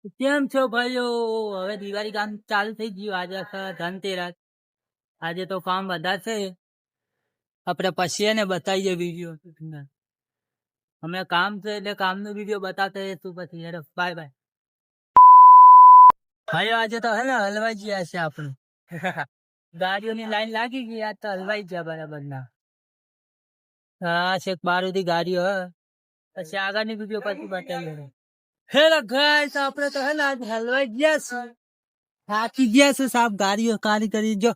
કેમ છો ભાઈઓ? હવે દિવાળી કામ ચાલુ થઈ ગયું. આજે ધનતેરસ. આજે તો કામ વધારે છે. આપણે પછી એને બતાવીએ વિડીયો. અમે કામ છે એટલે કામનો વિડીયો બતાવતા રહીશું પછી. હેડો બાય બાય. ભાઈઓ આજે તો હે ને હલવાઈ ગયા છે આપણે. ગાડીઓની લાઈન લાગી ગઈ. આજ તો હલવાઈ ગયા બરાબર ના. હા છે બારુદી ગાડીઓ હ. પછી આગળની વિડીયો પછી બતાવીએ. હેલો ગાઈસ, આપણે તો હે ને આજ હલવાઈ ગયા છે. થાકી ગયા છે સાહેબ. ગાડીઓ કાઢી કરી જો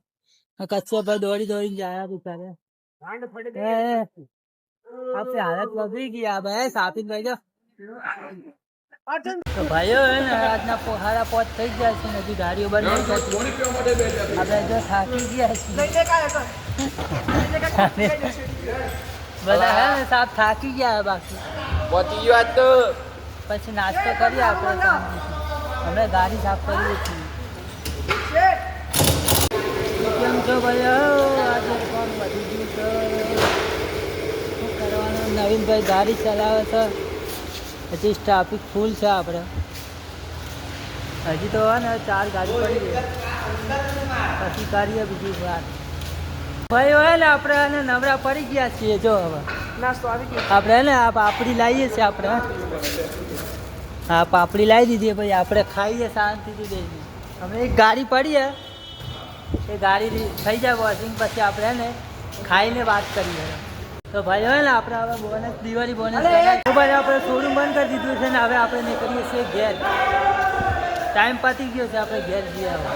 કચ્છો પર દોડી દોડી જાય બિચારે. આપણે હાલત બગડી ગયા ભાઈ. સાપી ભાઈ જો તો ભાઈઓ હે ને આજના પોહારા પોચ થઈ ગયા છે. હજી ગાડીઓ બંધ નહીં થતી. આપણે જો થાકી ગયા છીએ બધા હે ને સાહેબ થાકી ગયા બાકી પહોંચી ગયો આજ તો. પછી નાસ્તો કરીએ આપણે. અમે ગાડી સાફ કરીએ છીએ. કેમ છો ભાઈ? આજે કોણ વધી ગયું છે? શું કરવાનું? નવીનભાઈ ગાડી ચલાવે છે. હજી ટ્રાફિક ફૂલ છે. આપણે હજી તો હે ને 4 ગાડી પડી ગઈ. પછી કરીએ બીજી વાત. ભાઈઓ હે ને આપણે એને નવરા પડી ગયા છીએ. જો હવે નાસ્તો આવી ગયો. આપણે હે ને આ પાપડી લાવીએ છીએ. આપણે હા પાપડી લાવી દીધી. ભાઈ આપણે ખાઈએ શાંતિથી બેસી. અમે એક ગાડી પડી હે, એ ગાડી થઈ જાય વોશિંગ પછી આપણે હે ને ખાઈને વાત કરીએ. તો ભાઈ હોય ને આપણે હવે બોનસ દિવાળી બોનસ ભાઈ આપણે શોરૂમ બંધ કરી દીધું છે ને હવે આપણે નીકળીએ છીએ ઘેર. ટાઈમ પતી ગયો છે. આપણે ઘેર જઈએ હવે.